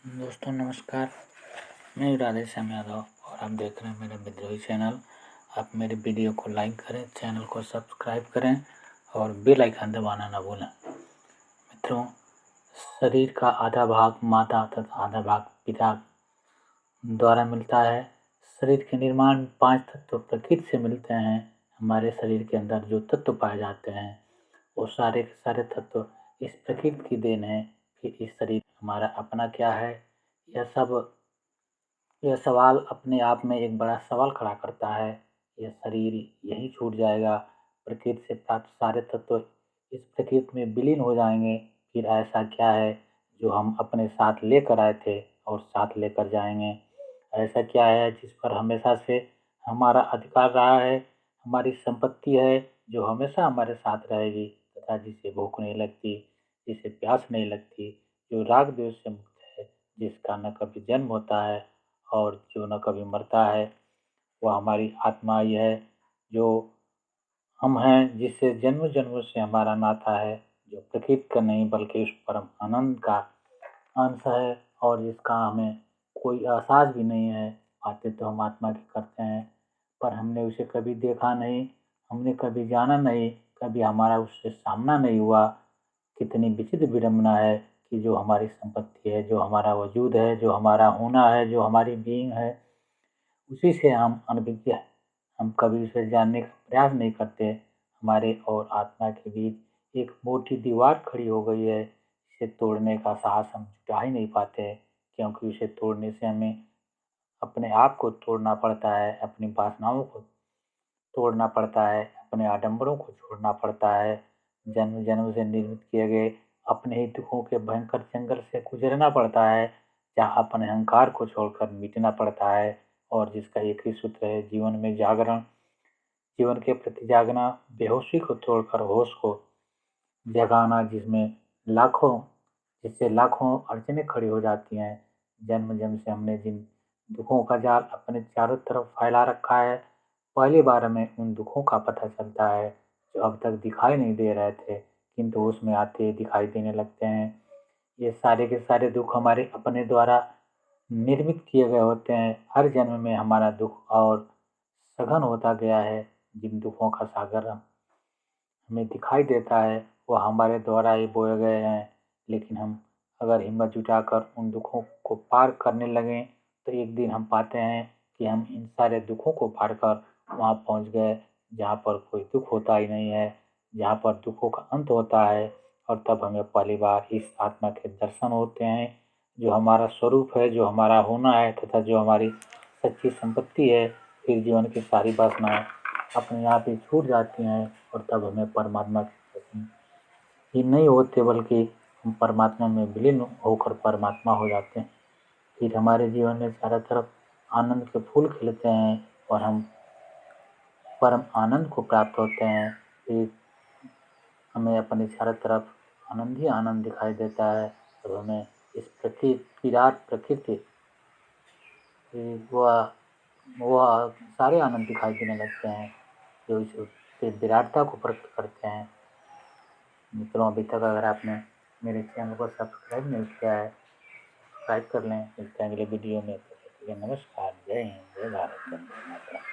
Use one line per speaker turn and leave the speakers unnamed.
दोस्तों नमस्कार। मैं राधे श्याम यादव और आप देख रहे हैं मेरा विद्रोही चैनल। आप मेरे वीडियो को लाइक करें, चैनल को सब्सक्राइब करें और बेल आइकन दबाना ना भूलें। मित्रों, शरीर का आधा भाग माता तथा आधा भाग पिता द्वारा मिलता है। शरीर के निर्माण 5 तत्व प्रकृति से मिलते हैं। हमारे शरीर के अंदर जो तत्व पाए जाते हैं वो सारे के सारे तत्व इस प्रकृति की देन है। फिर इस शरीर हमारा अपना क्या है, यह सवाल अपने आप में एक बड़ा सवाल खड़ा करता है। यह शरीर यहीं छूट जाएगा, प्रकृति से प्राप्त सारे तत्व इस प्रकृति में विलीन हो जाएंगे। फिर ऐसा क्या है जो हम अपने साथ लेकर आए थे और साथ लेकर जाएंगे? ऐसा क्या है जिस पर हमेशा से हमारा अधिकार रहा है, हमारी संपत्ति है जो हमेशा हमारे साथ रहेगी तथा जिसे भूख नहीं लगती, जिसे प्यास नहीं लगती, जो राग द्वेष से मुक्त है, जिसका न कभी जन्म होता है और जो न कभी मरता है, वह हमारी आत्मा ही है। जो हम हैं, जिससे जन्म जन्मों से हमारा नाता है, जो प्रकृति का नहीं बल्कि उस परम आनंद का अंश है और जिसका हमें कोई एहसास भी नहीं है। बातें तो हम आत्मा की करते हैं पर हमने उसे कभी देखा नहीं, हमने कभी जाना नहीं, कभी हमारा उससे सामना नहीं हुआ। कितनी विचित्र विडंबना है कि जो हमारी संपत्ति है, जो हमारा वजूद है, जो हमारा होना है, जो हमारी बीइंग है, उसी से हम अनभिज्ञ हैं। हम कभी उसे जानने का प्रयास नहीं करते। हमारे और आत्मा के बीच एक मोटी दीवार खड़ी हो गई है। इसे तोड़ने का साहस हम जुटा ही नहीं पाते, क्योंकि उसे तोड़ने से हमें अपने आप को तोड़ना पड़ता है, अपनी वासनाओं को तोड़ना पड़ता है, अपने आडंबरों को छोड़ना पड़ता है। जन्म जन्म से निर्मित किए गए अपने ही दुखों के भयंकर जंगल से गुजरना पड़ता है, जहाँ अपने अहंकार को छोड़कर मिटना पड़ता है। और जिसका एक ही सूत्र है, जीवन में जागरण, जीवन के प्रति जागना, बेहोशी को तोड़कर होश को जगाना, जिससे लाखों अड़चनें खड़ी हो जाती हैं। जन्म जन्म से हमने जिन दुखों का जाल अपने चारों तरफ फैला रखा है, पहली बार हमें उन दुखों का पता चलता है जो अब तक दिखाई नहीं दे रहे थे, किंतु उसमें आते ही दिखाई देने लगते हैं। ये सारे के सारे दुख हमारे अपने द्वारा निर्मित किए गए होते हैं। हर जन्म में हमारा दुख और सघन होता गया है। जिन दुखों का सागर हमें दिखाई देता है वो हमारे द्वारा ही बोए गए हैं। लेकिन हम अगर हिम्मत जुटाकर उन दुखों को पार करने लगें तो एक दिन हम पाते हैं कि हम इन सारे दुखों को पार कर वहाँ पहुँच गए जहाँ पर कोई दुख होता ही नहीं है, जहाँ पर दुखों का अंत होता है। और तब हमें पहली बार इस आत्मा के दर्शन होते हैं, जो हमारा स्वरूप है, जो हमारा होना है तथा जो हमारी सच्ची संपत्ति है। फिर जीवन की सारी वासनाएं अपने आप ही छूट जाती हैं और तब हमें परमात्मा के दर्शन ही नहीं होते बल्कि हम परमात्मा में विलीन होकर परमात्मा हो जाते हैं। फिर हमारे जीवन में चारों तरफ आनंद के फूल खिलते हैं और हम परम आनंद को प्राप्त होते हैं। फिर हमें अपने चारों तरफ आनंद ही आनंद दिखाई देता है और हमें इस विराट प्रकृति वह वह सारे आनंद दिखाई देने लगते हैं जो इस विराटता को प्रकट करते हैं। मित्रों, अभी तक अगर आपने मेरे चैनल को सब्सक्राइब नहीं किया है, सब्सक्राइब कर लें। मिलते हैं अगले वीडियो में। तब तक के लिए नमस्कार, जय हिंद, जय भारत, वंदे मातरम।